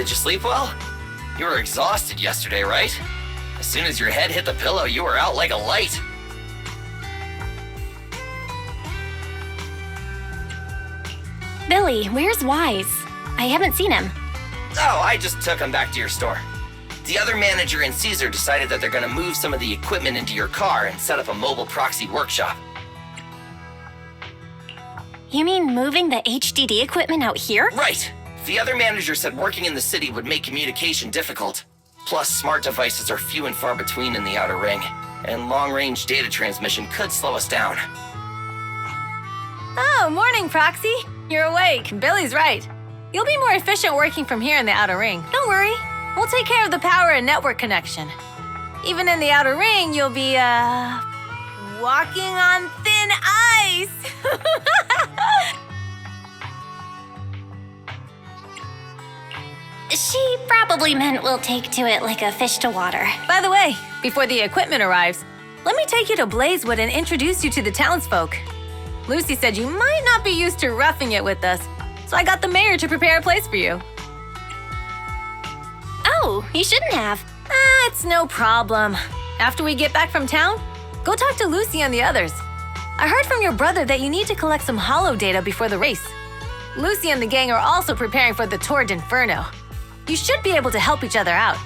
Did you sleep well? You were exhausted yesterday, right? As soon as your head hit the pillow, you were out like a light. Billy, where's Wise? I haven't seen him. Oh, I just took him back to your store. The other manager and Caesar decided that they're gonna move some of the equipment into your car and set up a mobile proxy workshop. You mean moving the HDD equipment out here? Right! The other manager said working in the city would make communication difficult. Plus, smart devices are few and far between in the Outer Ring, and long-range data transmission could slow us down. Oh, morning, Proxy. You're awake. Billy's right. You'll be more efficient working from here in the Outer Ring. Don't worry. We'll take care of the power and network connection. Even in the Outer Ring, you'll be, walking on thin ice. She probably meant we'll take to it like a fish to water. By the way, before the equipment arrives, let me take you to Blazewood and introduce you to the townsfolk. Lucy said you might not be used to roughing it with us, so I got the mayor to prepare a place for you. Oh, you shouldn't have. It's no problem. After we get back from town, go talk to Lucy and the others. I heard from your brother that you need to collect some holo data before the race. Lucy and the gang are also preparing for the Tour d'Inferno. You should be able to help each other out.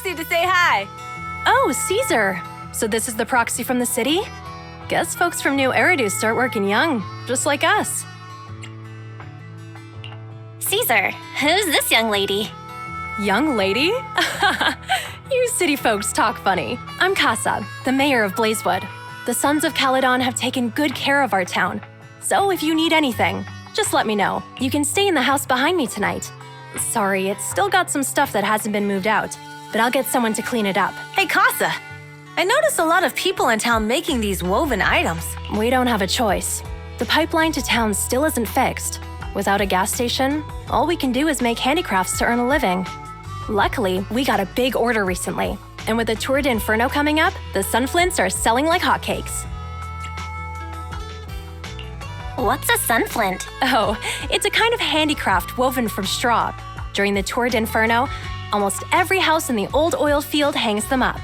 To say hi. Oh, Caesar. So this is the proxy from the city? Guess folks from New Eridu start working young, just like us. Caesar, who's this young lady? Young lady? You city folks talk funny. I'm Casa, the mayor of Blazewood. The Sons of Caledon have taken good care of our town. So if you need anything, just let me know. You can stay in the house behind me tonight. Sorry, it's still got some stuff that hasn't been moved out, but I'll get someone to clean it up. Hey, Casa, I noticed a lot of people in town making these woven items. We don't have a choice. The pipeline to town still isn't fixed. Without a gas station, all we can do is make handicrafts to earn a living. Luckily, we got a big order recently, and with the Tour d'Inferno coming up, the sunflints are selling like hotcakes. What's a sunflint? Oh, it's a kind of handicraft woven from straw. During the Tour d'Inferno, almost every house in the old oil field hangs them up.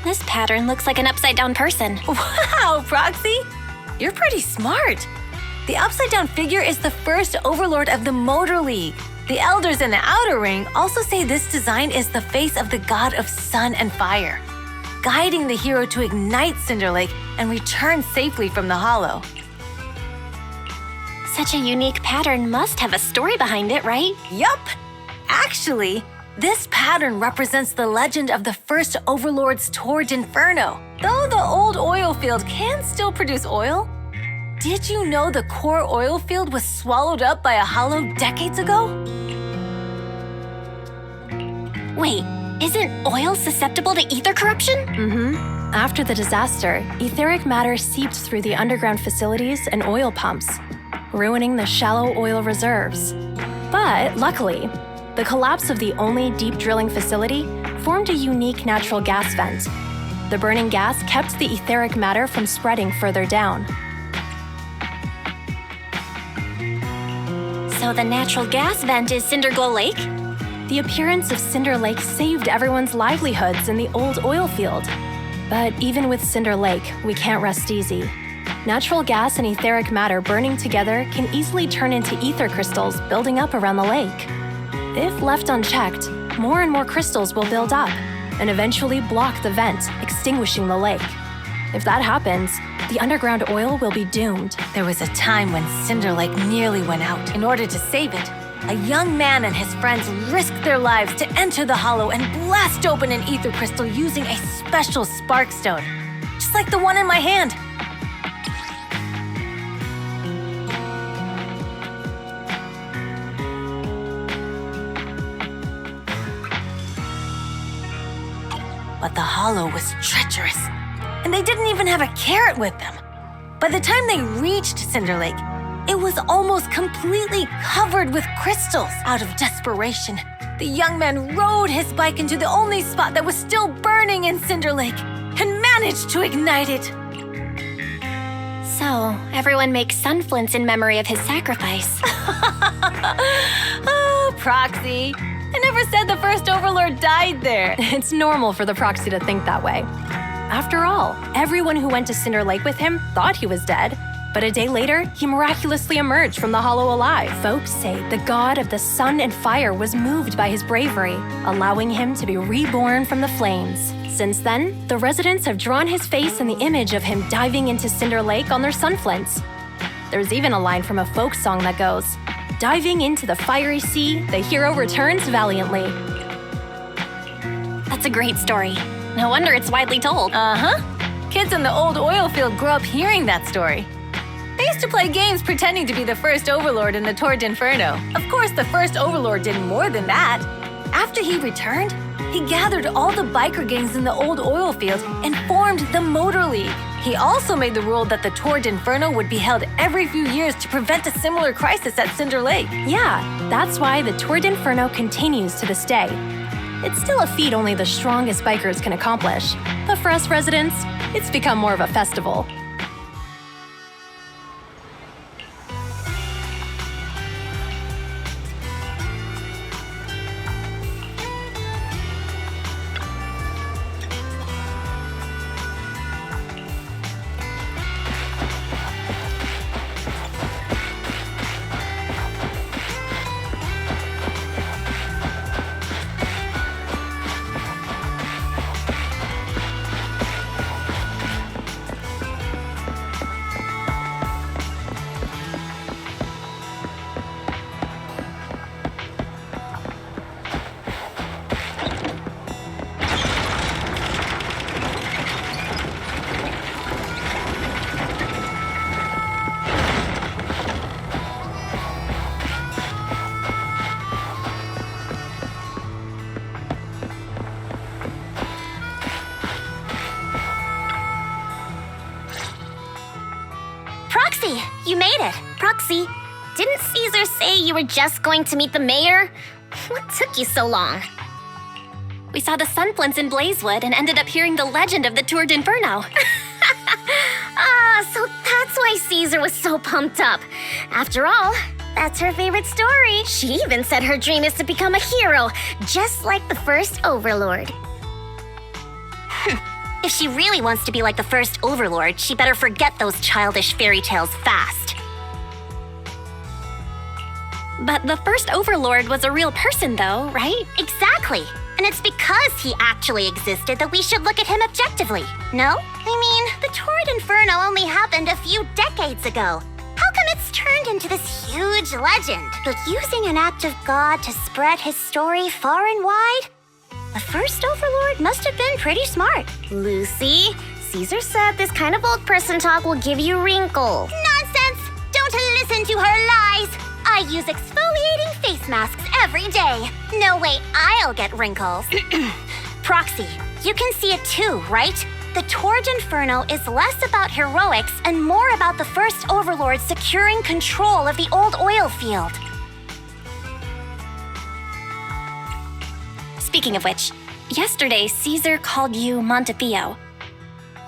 This pattern looks like an upside-down person. Wow, Proxy! You're pretty smart. The upside-down figure is the first overlord of the Motor League. The elders in the Outer Ring also say this design is the face of the god of sun and fire, guiding the hero to ignite Cinder Lake and return safely from the hollow. Such a unique pattern must have a story behind it, right? Yup! Actually, this pattern represents the legend of the first overlord's Tour d'Inferno. Though the old oil field can still produce oil, did you know the core oil field was swallowed up by a hollow decades ago? Wait, isn't oil susceptible to ether corruption? After the disaster, etheric matter seeped through the underground facilities and oil pumps, ruining the shallow oil reserves. But luckily, the collapse of the only deep drilling facility formed a unique natural gas vent. The burning gas kept the etheric matter from spreading further down. So the natural gas vent is Cinderglow Lake? The appearance of Cinder Lake saved everyone's livelihoods in the old oil field. But even with Cinder Lake, we can't rest easy. Natural gas and etheric matter burning together can easily turn into ether crystals building up around the lake. If left unchecked, more and more crystals will build up and eventually block the vent, extinguishing the lake. If that happens, the underground oil will be doomed. There was a time when Cinder Lake nearly went out. In order to save it, a young man and his friends risked their lives to enter the hollow and blast open an ether crystal using a special spark stone, just like the one in my hand. But the hollow was treacherous, and they didn't even have a carrot with them. By the time they reached Cinder Lake, it was almost completely covered with crystals. Out of desperation, the young man rode his bike into the only spot that was still burning in Cinder Lake and managed to ignite it. So, everyone makes sunflints in memory of his sacrifice. Oh, Proxy. I never said the first Overlord died there. It's normal for the proxy to think that way. After all, everyone who went to Cinder Lake with him thought he was dead, but a day later, he miraculously emerged from the hollow alive. Folks say the god of the sun and fire was moved by his bravery, allowing him to be reborn from the flames. Since then, the residents have drawn his face and the image of him diving into Cinder Lake on their sunflints. There's even a line from a folk song that goes, "Diving into the fiery sea, the hero returns valiantly." That's a great story. No wonder it's widely told. Uh-huh. Kids in the old oil field grew up hearing that story. They used to play games pretending to be the first Overlord in the Tor d'Inferno. Of course, the first Overlord did more than that. After he returned, he gathered all the biker gangs in the old oil field and formed the Motor League. He also made the rule that the Tor d'Inferno would be held every few years to prevent a similar crisis at Cinder Lake. Yeah, that's why the Tor d'Inferno continues to this day. It's still a feat only the strongest bikers can accomplish, but for us residents, it's become more of a festival. Proxy, you made it. Proxy, didn't Caesar say you were just going to meet the mayor? What took you so long? We saw the sunflints in Blazewood and ended up hearing the legend of the Tour d'Inferno. So that's why Caesar was so pumped up. After all, that's her favorite story. She even said her dream is to become a hero, just like the first Overlord. If she really wants to be like the first Overlord, she better forget those childish fairy tales fast. But the first Overlord was a real person though, right? Exactly. And it's because he actually existed that we should look at him objectively, no? I mean, the Tor d'Inferno only happened a few decades ago. How come it's turned into this huge legend? But using an act of God to spread his story far and wide? The first Overlord must have been pretty smart. Lucy, Caesar said this kind of old person talk will give you wrinkles. Nonsense! Don't listen to her lies! I use exfoliating face masks every day. No way I'll get wrinkles. Proxy, you can see it too, right? The Tor d'Inferno is less about heroics and more about the first Overlord securing control of the old oil field. Speaking of which, yesterday Caesar called you Montefiore.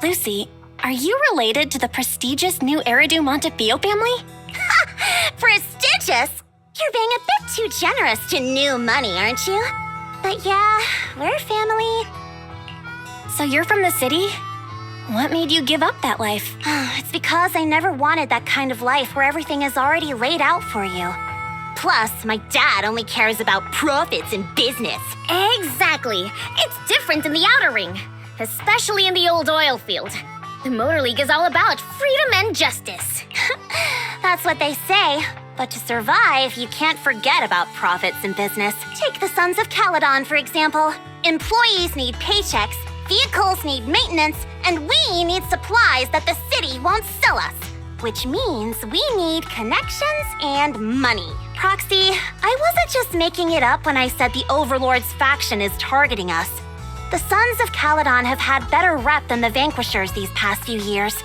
Lucy, are you related to the prestigious new Eridu Montefiore family? Prestigious? You're being a bit too generous to new money, aren't you? But yeah, we're family. So you're from the city? What made you give up that life? It's because I never wanted that kind of life where everything is already laid out for you. Plus, my dad only cares about profits and business. Exactly. It's different in the outer ring, especially in the old oil field. The Motor League is all about freedom and justice. That's what they say. But to survive, you can't forget about profits and business. Take the Sons of Caledon, for example. Employees need paychecks, vehicles need maintenance, and we need supplies that the city won't sell us. Which means we need connections and money. Proxy, I wasn't just making it up when I said the Overlord's faction is targeting us. The Sons of Caledon have had better rep than the Vanquishers these past few years.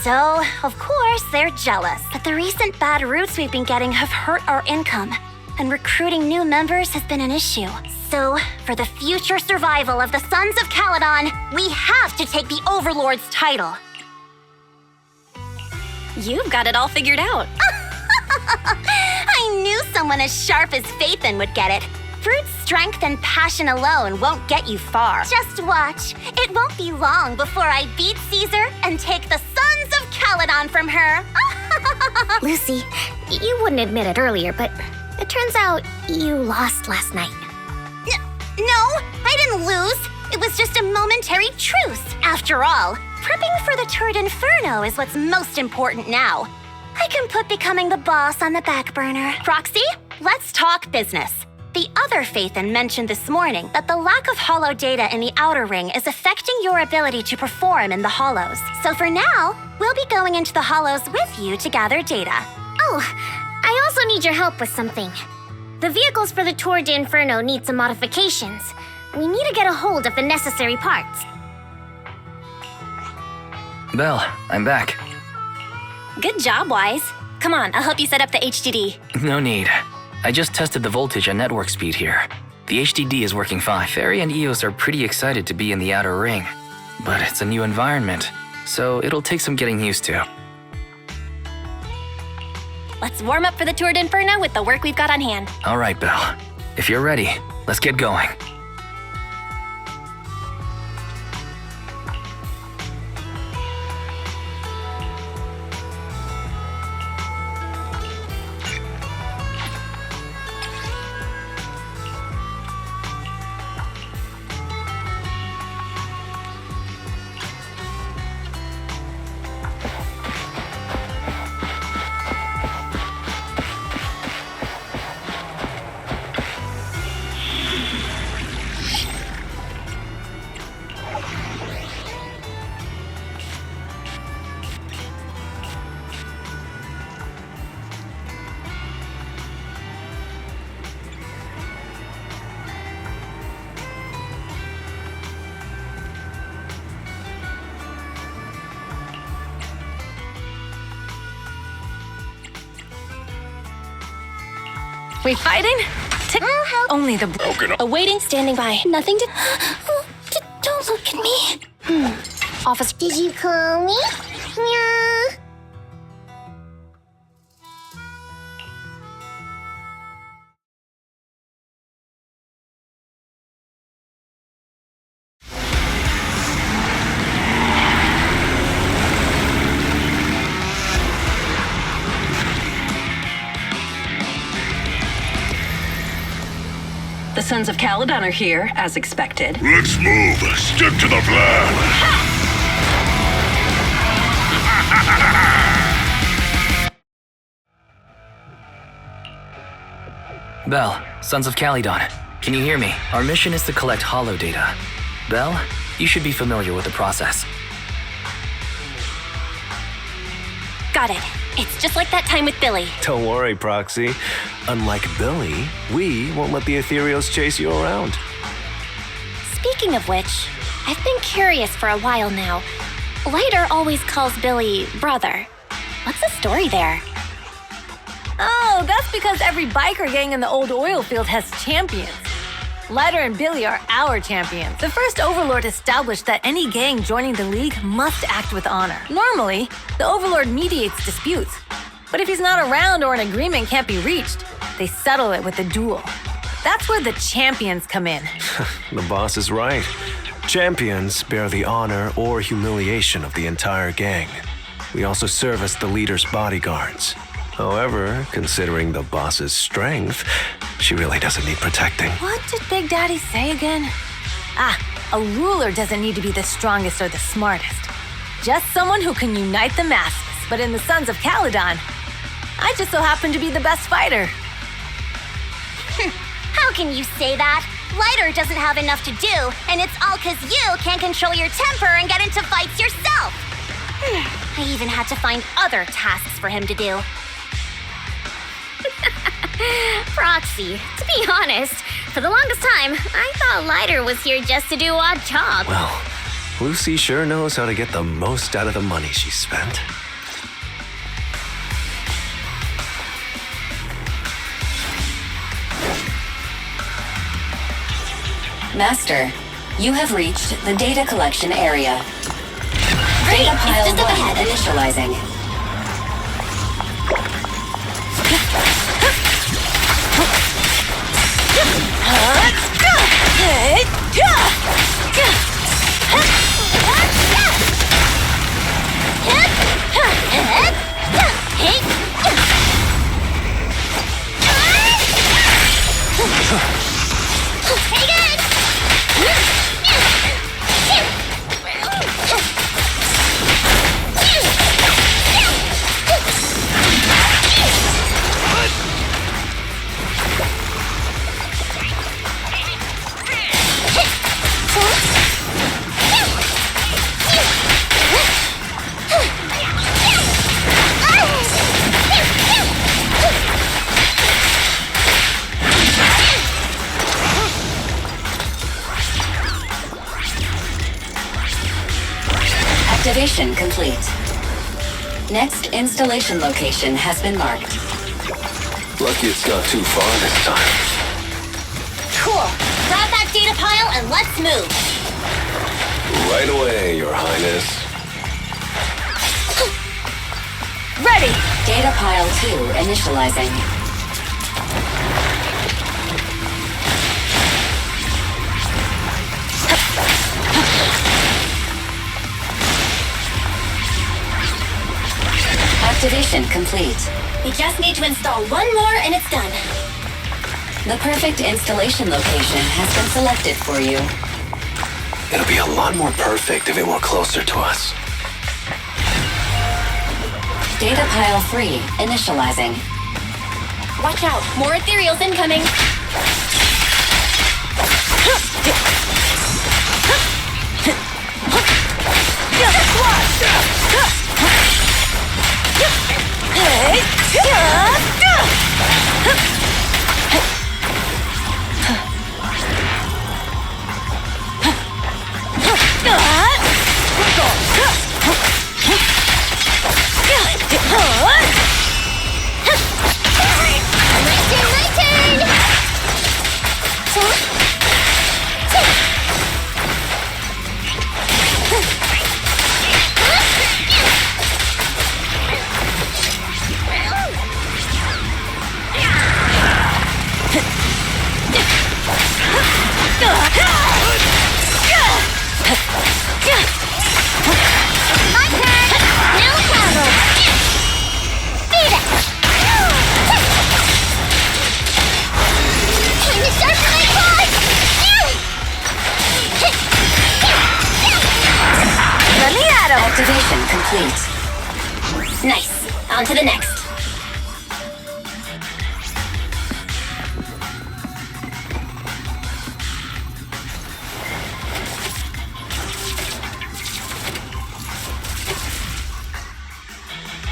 So, of course, they're jealous. But the recent bad routes we've been getting have hurt our income, and recruiting new members has been an issue. So, for the future survival of the Sons of Caledon, we have to take the Overlord's title. You've got it all figured out. I knew someone as sharp as Phaethon would get it. Brute strength and passion alone won't get you far. Just watch. It won't be long before I beat Caesar and take the Sons of Caledon from her. Lucy, you wouldn't admit it earlier, but it turns out you lost last night. No, I didn't lose. It was just a momentary truce. After all, prepping for the turret Inferno is what's most important now. I can put becoming the boss on the back burner. Proxy, let's talk business. The other Phaethon mentioned this morning that the lack of hollow data in the outer ring is affecting your ability to perform in the hollows. So for now, we'll be going into the hollows with you to gather data. Oh, I also need your help with something. The vehicles for the Tour d'Inferno need some modifications. We need to get a hold of the necessary parts. Belle, I'm back. Good job, Wise. Come on, I'll help you set up the HDD. No need. I just tested the voltage and network speed here. The HDD is working fine. Fairy and Eos are pretty excited to be in the outer ring. But it's a new environment, so it'll take some getting used to. Let's warm up for the Tour d'Inferno with the work we've got on hand. All right, Belle. If you're ready, let's get going. We fighting? Only the awaiting, standing by. Nothing to. Don't look at me. Officer. Did you call me? Meow. The Sons of Caledon are here, as expected. Let's move. Stick to the plan. Belle, Sons of Caledon, can you hear me? Our mission is to collect hollow data. Belle, you should be familiar with the process. Got it. It's just like that time with Billy. Don't worry, Proxy. Unlike Billy, we won't let the Ethereals chase you around. Speaking of which, I've been curious for a while now. Lighter always calls Billy brother. What's the story there? Oh, that's because every biker gang in the old oil field has champions. Lighter and Billy are our champions. The first Overlord established that any gang joining the League must act with honor. Normally, the Overlord mediates disputes. But if he's not around or an agreement can't be reached, they settle it with a duel. That's where the champions come in. The boss is right. Champions bear the honor or humiliation of the entire gang. We also serve as the leader's bodyguards. However, considering the boss's strength, she really doesn't need protecting. What did Big Daddy say again? A ruler doesn't need to be the strongest or the smartest. Just someone who can unite the masses. But in the Sons of Caledon, I just so happen to be the best fighter. How can you say that? Lighter doesn't have enough to do, and it's all because you can't control your temper and get into fights yourself. I even had to find other tasks for him to do. Proxy, to be honest, for the longest time, I thought Lighter was here just to do odd jobs. Well, Lucy sure knows how to get the most out of the money she spent. Master, you have reached the data collection area. Great, Data it's pile just up 1 ahead. initializing. Activation complete. Next installation location has been marked. Lucky it's not too far this time. Cool. Grab that data pile and let's move. Right away, Your Highness. Ready! Data pile 2 initializing. Activation complete. We just need to install one more and it's done. The perfect installation location has been selected for you. It'll be a lot more perfect if it were closer to us. Data pile 3 initializing. Watch out, more ethereals incoming. Activation complete. Nice. On to the next.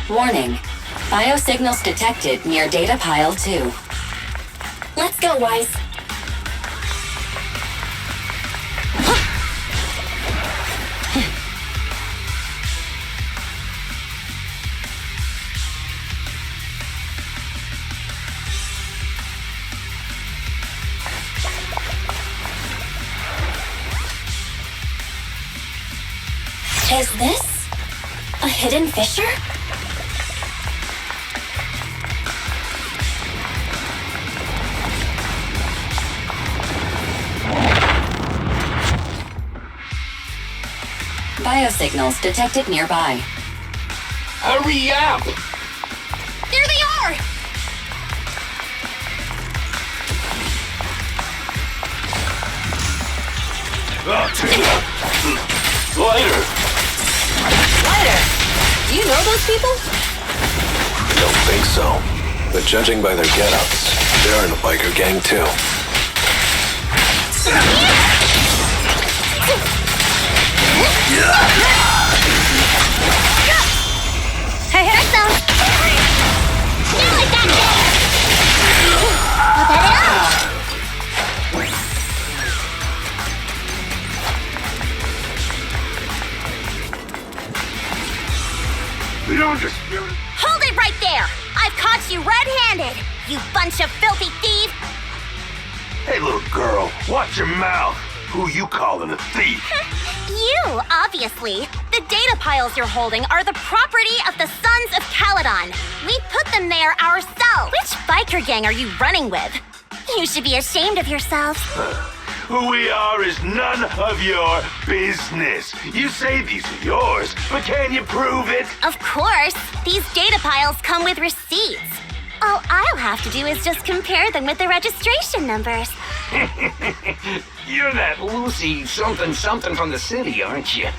Warning. Biosignals detected near data pile 2. Let's go, Wise. Is this a hidden fissure? Biosignals detected nearby. Hurry up! There they are! Lighter! Lighter, do you know those people? Don't think so. But judging by their get-ups, they're in a biker gang too. Hey, hey! Now I got this! I'll bet it out! The undisputed. Hold it right there! I've caught you red-handed, you bunch of filthy thieves! Hey, little girl, watch your mouth. Who you calling a thief? You, obviously. The data piles you're holding are the property of the Sons of Caledon. We put them there ourselves. Which biker gang are you running with? You should be ashamed of yourself. Who we are is none of your business. You say these are yours, but can you prove it? Of course. These data piles come with receipts. All I'll have to do is just compare them with the registration numbers. You're that Lucy something from the city, aren't you?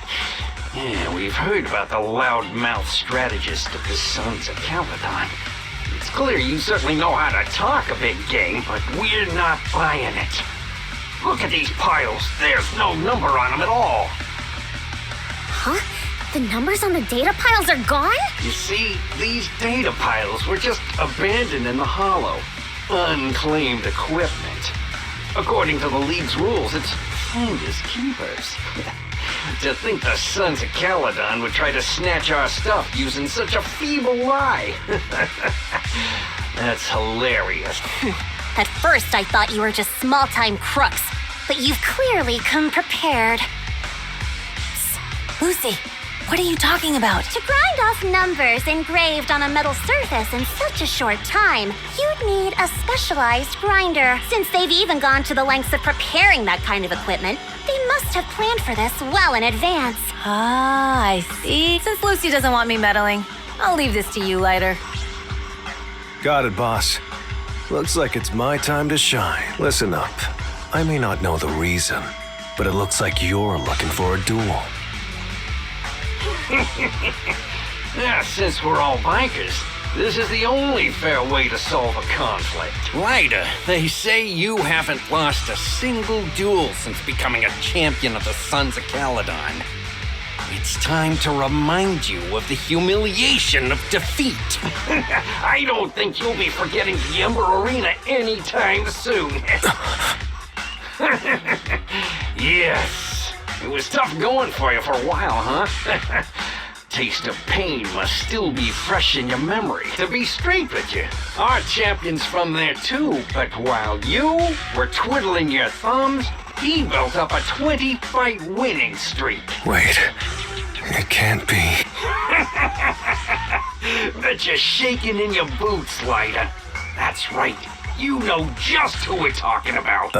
Yeah, we've heard about the loudmouth strategist of the Sons of Caledon. It's clear you certainly know how to talk a big game, but we're not buying it. Look at these piles. There's no number on them at all. Huh? The numbers on the data piles are gone? You see, these data piles were just abandoned in the hollow. Unclaimed equipment. According to the League's rules, it's finders keepers. To think the Sons of Caledon would try to snatch our stuff using such a feeble lie. That's hilarious. At first, I thought you were just small-time crooks, but you've clearly come prepared. Psst. Lucy, what are you talking about? To grind off numbers engraved on a metal surface in such a short time, you'd need a specialized grinder. Since they've even gone to the lengths of preparing that kind of equipment, they must have planned for this well in advance. Ah, I see. Since Lucy doesn't want me meddling, I'll leave this to you, Lighter. Got it, boss. Looks like it's my time to shine. Listen up. I may not know the reason, but it looks like you're looking for a duel. Since we're all bikers, this is the only fair way to solve a conflict. Ryder, they say you haven't lost a single duel since becoming a champion of the Sons of Caledon. It's time to remind you of the humiliation of defeat. I don't think you'll be forgetting the Ember Arena anytime soon. Yes, it was tough going for you for a while, huh? Taste of pain must still be fresh in your memory. To be straight with you, our champion's from there too, but while you were twiddling your thumbs, he built up a 20-fight winning streak. Wait, it can't be. Bet you're shaking in your boots, Lighter. That's right. You know just who we're talking about.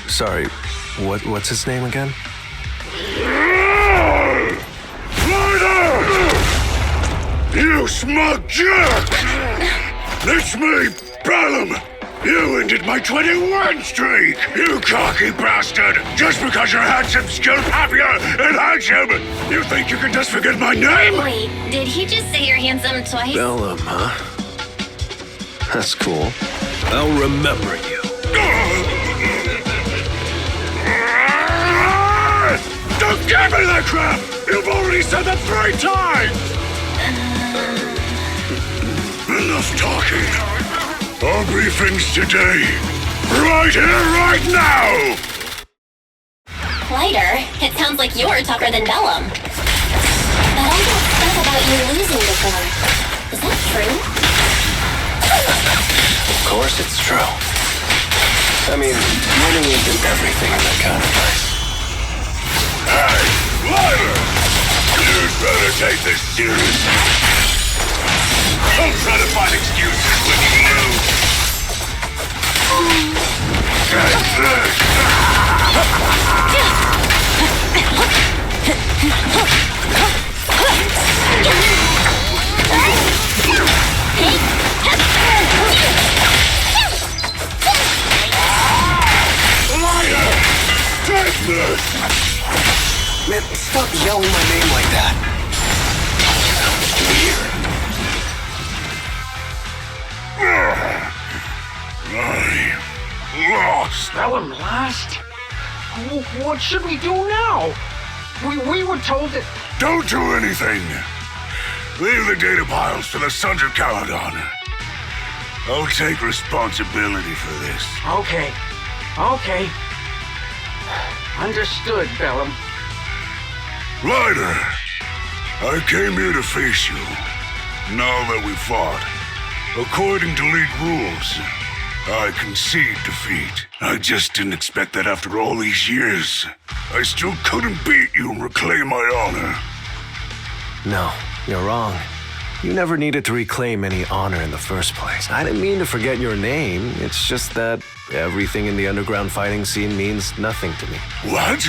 Sorry, what's his name again? Ryder! You smug jerk! It's me, Bellum! You ended my 21 streak! You cocky bastard! Just because you're handsome, skilled, happier, and handsome! You think you can just forget my name? Wait, did he just say you're handsome twice? Bellum, huh? That's cool. I'll remember you. Don't give me that crap! You've already said that 3 times! Enough talking. Our briefings today. Right here, right now! Lighter, it sounds like you're tougher than Bellum. But I got stuff about you losing before. Is that true? Of course it's true. I mean, winning isn't everything in that kind of place. Hey, Ryder! You'd better take this seriously. Don't try to find excuses when you lose. Take this! Take this! Man, stop yelling my name like that. I lost. Bellum lost? What should we do now? We were told that... Don't do anything. Leave the data piles to the Sons of Caledon. I'll take responsibility for this. Okay. Understood, Bellum. Ryder, I came here to face you. Now that we fought, according to League rules, I concede defeat. I just didn't expect that after all these years. I still couldn't beat you and reclaim my honor. No, you're wrong. You never needed to reclaim any honor in the first place. I didn't mean to forget your name. It's just that everything in the underground fighting scene means nothing to me. What?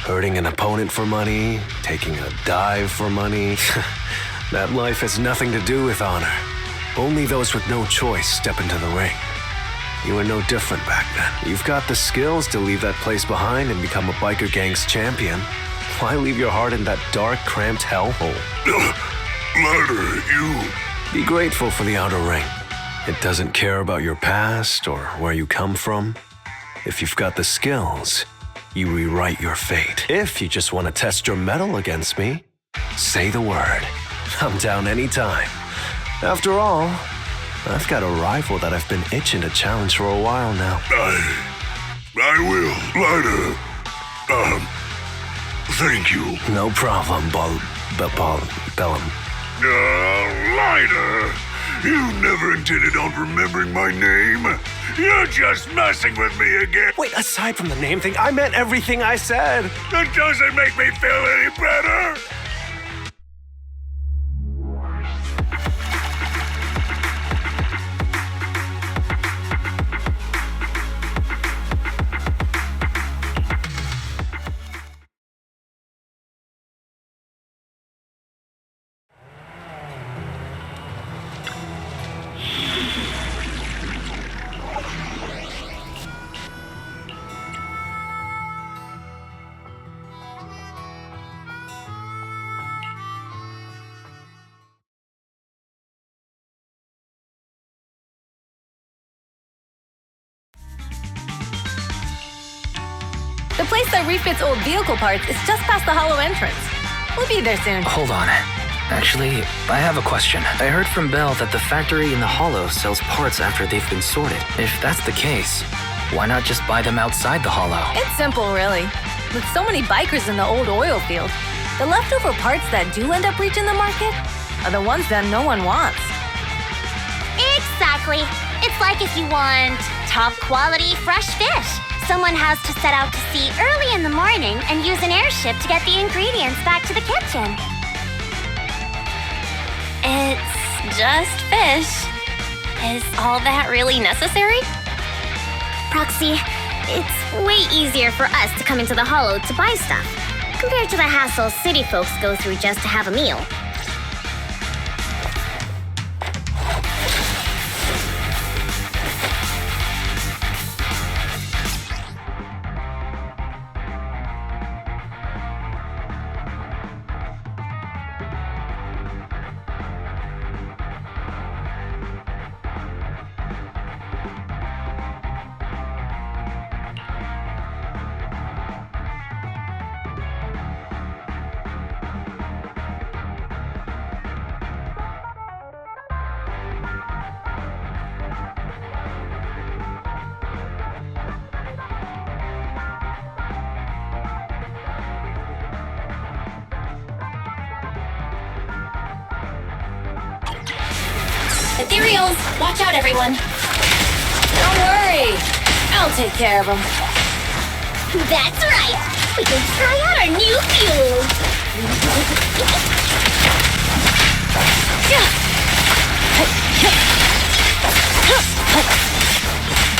Hurting an opponent for money, taking a dive for money. That life has nothing to do with honor. Only those with no choice step into the ring. You were no different back then. You've got the skills to leave that place behind and become a biker gang's champion. Why leave your heart in that dark, cramped hellhole? Ryder, you... Be grateful for the outer ring. It doesn't care about your past or where you come from. If you've got the skills, you rewrite your fate. If you just want to test your mettle against me, say the word. I'm down anytime. After all, I've got a rival that I've been itching to challenge for a while now. I will, Ryder. Thank you. No problem, Bellum. Ryder, you never intended on remembering my name. You're just messing with me again. Wait, aside from the name thing, I meant everything I said. That doesn't make me feel any better. The place that refits old vehicle parts is just past the hollow entrance. We'll be there soon. Hold on. Actually, I have a question. I heard from Belle that the factory in the hollow sells parts after they've been sorted. If that's the case, why not just buy them outside the hollow? It's simple, really. With so many bikers in the old oil field, the leftover parts that do end up reaching the market are the ones that no one wants. Exactly. It's like if you want top quality fresh fish. Someone has to set out to sea early in the morning and use an airship to get the ingredients back to the kitchen. It's just fish. Is all that really necessary? Proxy, it's way easier for us to come into the hollow to buy stuff, compared to the hassle city folks go through just to have a meal. Ethereals, watch out, everyone. Don't worry. I'll take care of them. That's right! We can try out our new fuel!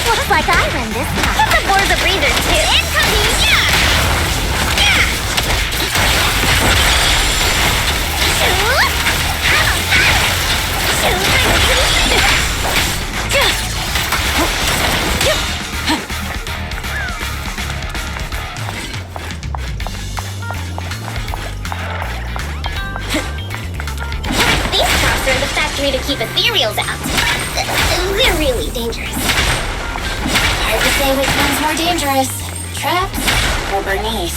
Looks like I win this time. Give the boards a breather, too! Incoming! Yeah! say which one's more dangerous? Traps or Bernice?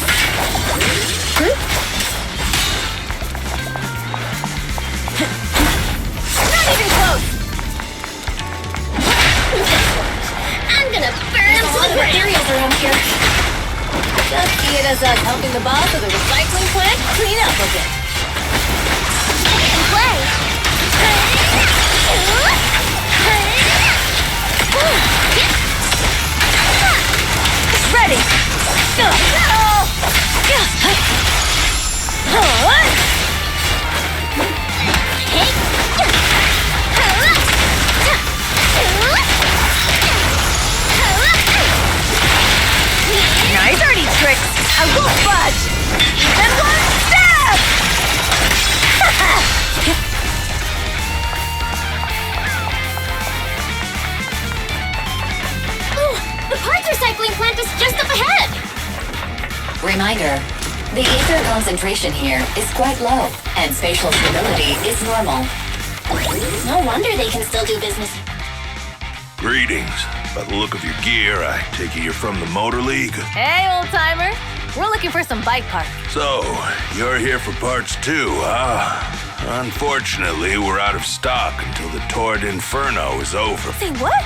Not even close! I'm gonna burn There's a lot of materials around here. Just see it as us helping the boss of the recycling plant clean up a bit. Play. Ready! Go! Nice dirty tricks! I won't budge! Even one step! The parts recycling plant is just up ahead! Reminder, the ether concentration here is quite low, and spatial stability is normal. No wonder they can still do business. Greetings. By the look of your gear, I take it you're from the Motor League. Hey, old-timer. We're looking for some bike parts. So, you're here for parts too, huh? Unfortunately, we're out of stock until the Tour d'Inferno is over. Say what?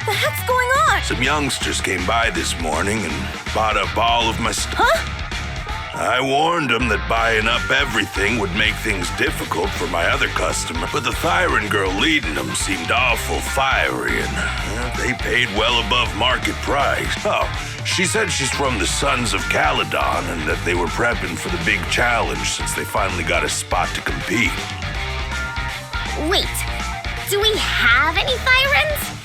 The heck's going on? Some youngsters came by this morning and bought up all of my stuff. Huh? I warned them that buying up everything would make things difficult for my other customer, but the Thyron girl leading them seemed awful fiery, and they paid well above market price. Oh, she said she's from the Sons of Caledon and that they were prepping for the big challenge since they finally got a spot to compete. Wait, do we have any Thyrans?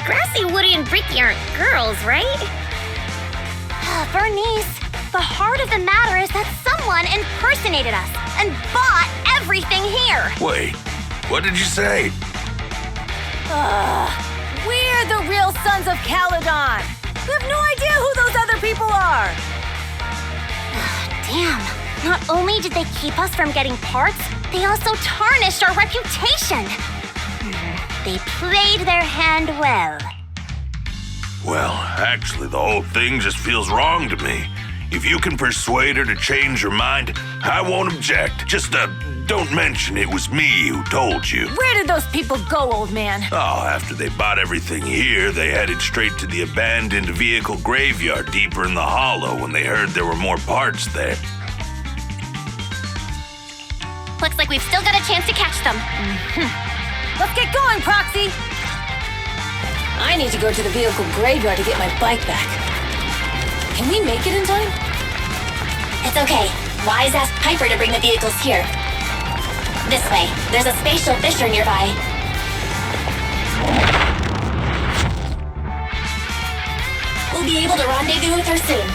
Grassy, Woody, and Bricky aren't girls, right? Bernice, the heart of the matter is that someone impersonated us and bought everything here. Wait, what did you say? We're the real Sons of Caledon. We have no idea who those other people are. Damn. Not only did they keep us from getting parts, they also tarnished our reputation. They played their hand well. Well, actually, the whole thing just feels wrong to me. If you can persuade her to change her mind, I won't object. Just, don't mention it was me who told you. Where did those people go, old man? Oh, after they bought everything here, they headed straight to the abandoned vehicle graveyard deeper in the hollow when they heard there were more parts there. Looks like we've still got a chance to catch them. Let's get going, Proxy! I need to go to the vehicle graveyard to get my bike back. Can we make it in time? It's okay. Wise asked Piper to bring the vehicles here. This way. There's a spatial fissure nearby. We'll be able to rendezvous with her soon.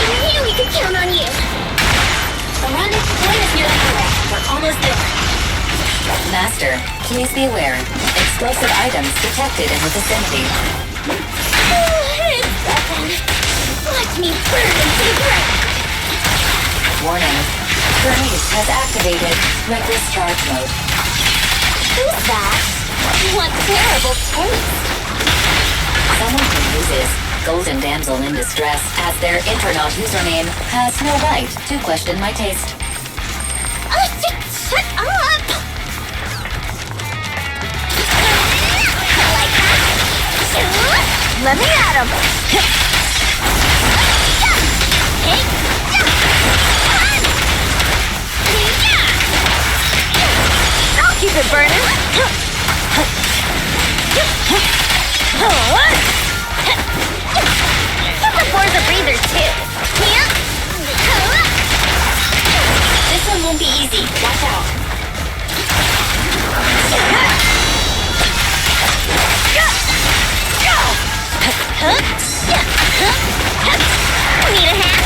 I knew we could count on you! The rendezvous point is near the highway. We're almost there. Master, please be aware. Explosive items detected in the vicinity. It's open. Let me burn into the ground! Warning. Bernice has activated reckless charge mode. Who's that? What terrible taste! Someone who uses Golden Damsel in Distress as their Inferno username has no right to question my taste. Shut up! Like that? Let me at him! I'll keep it burning! Ch.4's a breather too. This one won't be easy. Watch out. Need a hand?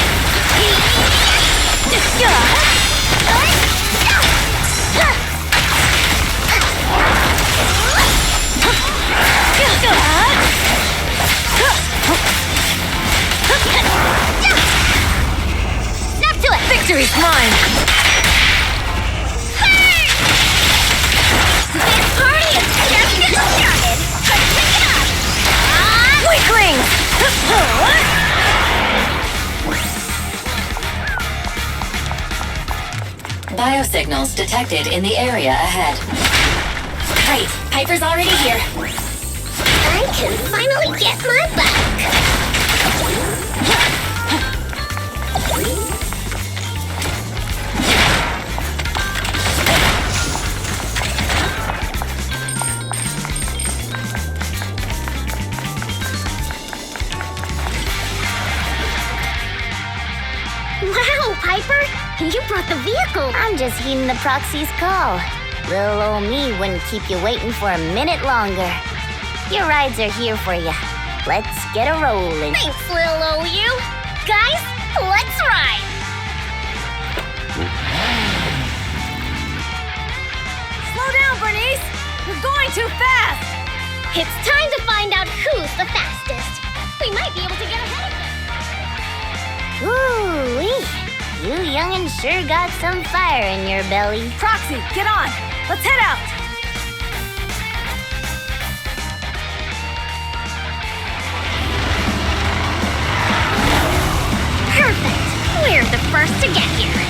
Snap to it. Victory's mine! This party is just getting started. Let's pick it up. Biosignals detected in the area ahead. Great, Piper's already here. I can finally get my back. Wow, Piper! You brought the vehicle! I'm just heeding the proxy's call. Little old me wouldn't keep you waiting for a minute longer. Your rides are here for you. Let's get a rolling. Thanks, little old you. Guys, let's ride! Slow down, Bernice! You're going too fast! It's time to find out who's the fastest. We might be able to get ahead of them. Ooh-wee. You young'un sure got some fire in your belly. Proxy, get on! Let's head out! Perfect. We're the first to get here.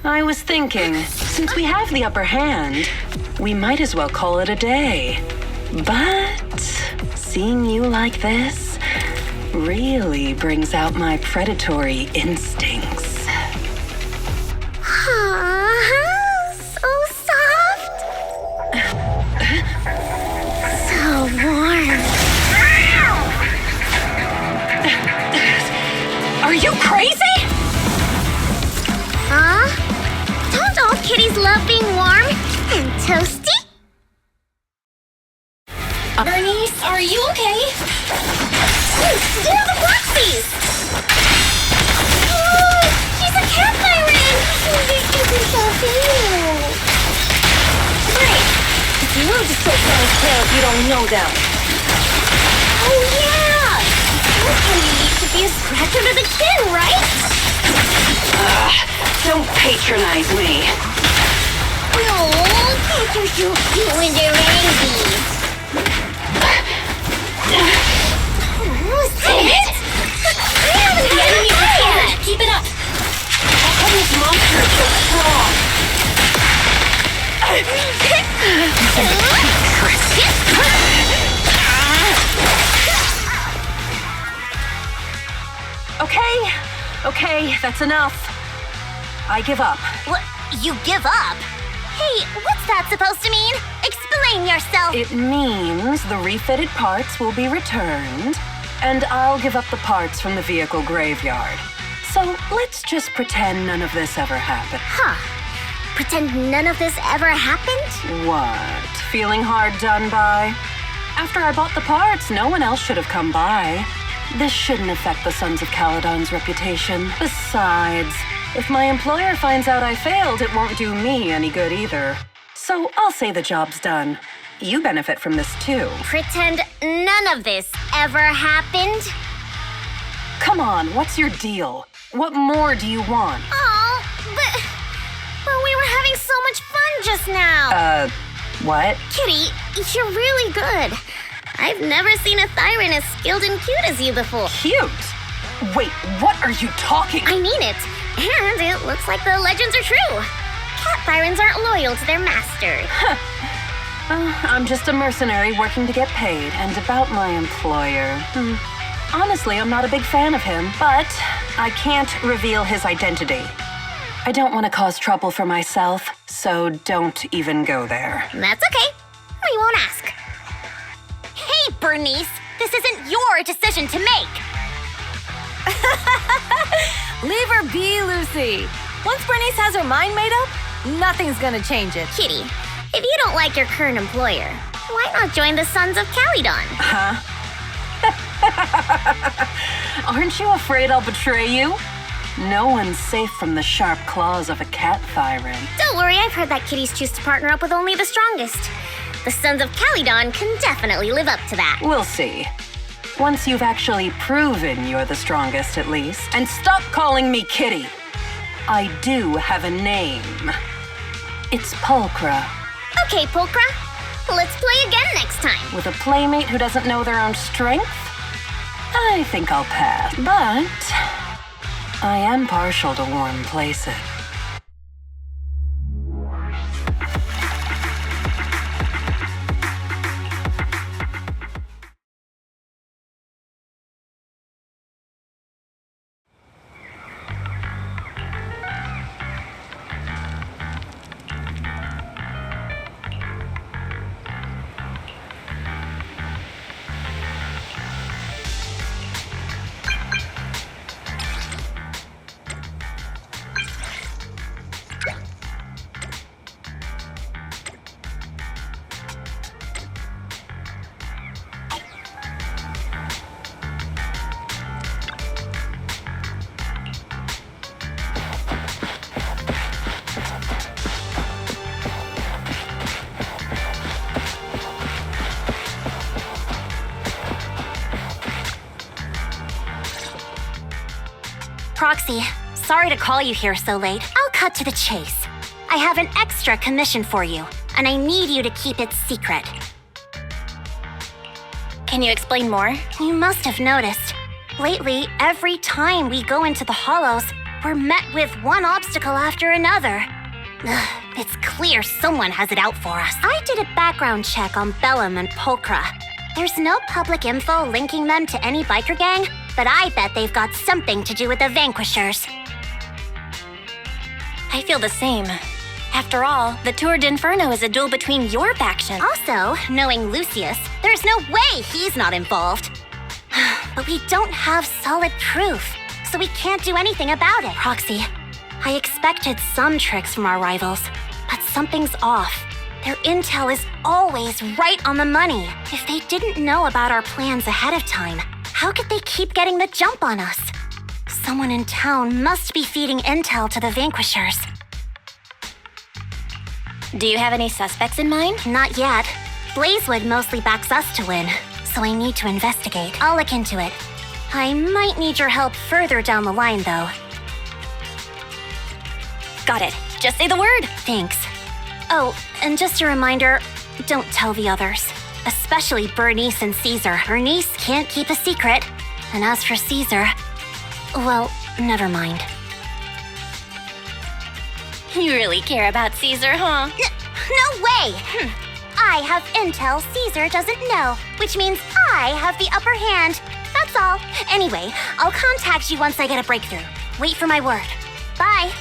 I was thinking, since we have the upper hand, we might as well call it a day. But seeing you like this really brings out my predatory instincts. So soft. So warm. Are you crazy? Huh? Don't all kitties love being warm and toasty? Bernice, are you okay? They're the Bloxies! Oh, she's a cat siren! They're super self-heal. Great! You will just take someone's tail if you don't know them. Oh, yeah! Okay, you should be a scratch under the chin, right? Don't patronize me. No, can't you shoot you when they're angry? Dang it! I haven't had any before! Keep it up! How come this monster is so strong? Okay, that's enough. I give up. What? You give up? Hey, what's that supposed to mean? Explain yourself! It means the refitted parts will be returned, and I'll give up the parts from the vehicle graveyard. So let's just pretend none of this ever happened. Huh. Pretend none of this ever happened? What? Feeling hard done by? After I bought the parts, no one else should have come by. This shouldn't affect the Sons of Caledon's reputation. Besides, if my employer finds out I failed, it won't do me any good either. So I'll say the job's done. You benefit from this too. Pretend none of this ever happened? Come on, what's your deal? What more do you want? Oh, but we were having so much fun just now. What? Kitty, you're really good. I've never seen a Thyran as skilled and cute as you before. Cute? Wait, what are you talking? I mean it. And it looks like the legends are true. Cat Thyrans aren't loyal to their master. I'm just a mercenary working to get paid. And about my employer. Honestly, I'm not a big fan of him, but I can't reveal his identity. I don't want to cause trouble for myself, so don't even go there. That's okay. We won't ask. Hey, Bernice! This isn't your decision to make! Leave her be, Lucy. Once Bernice has her mind made up, nothing's gonna change it. Kitty, if you don't like your current employer, why not join the Sons of Caledon? Huh? Aren't you afraid I'll betray you? No one's safe from the sharp claws of a cat Thyran. Don't worry, I've heard that kitties choose to partner up with only the strongest. The Sons of Caledon can definitely live up to that. We'll see. Once you've actually proven you're the strongest, at least. And stop calling me Kitty. I do have a name. It's Pulchra. Okay, Pulchra. Let's play again next time. With a playmate who doesn't know their own strength? I think I'll pass. But I am partial to warm places. Proxy, sorry to call you here so late. I'll cut to the chase. I have an extra commission for you, and I need you to keep it secret. Can you explain more? You must have noticed. Lately, every time we go into the hollows, we're met with one obstacle after another. Ugh, it's clear someone has it out for us. I did a background check on Bellum and Pulchra. There's no public info linking them to any biker gang, but I bet they've got something to do with the Vanquishers. I feel the same. After all, the Tour d'Inferno is a duel between your factions. Also, knowing Lucius, there's no way he's not involved. But we don't have solid proof, so we can't do anything about it. Proxy, I expected some tricks from our rivals, but something's off. Their intel is always right on the money. If they didn't know about our plans ahead of time, how could they keep getting the jump on us? Someone in town must be feeding intel to the Vanquishers. Do you have any suspects in mind? Not yet. Blazewood mostly backs us to win, so I need to investigate. I'll look into it. I might need your help further down the line, though. Got it. Just say the word. Thanks. Oh, and just a reminder, don't tell the others. Especially Bernice and Caesar. Bernice can't keep a secret. And as for Caesar, well, never mind. You really care about Caesar, huh? No way! I have intel Caesar doesn't know, which means I have the upper hand. That's all. Anyway, I'll contact you once I get a breakthrough. Wait for my word. Bye.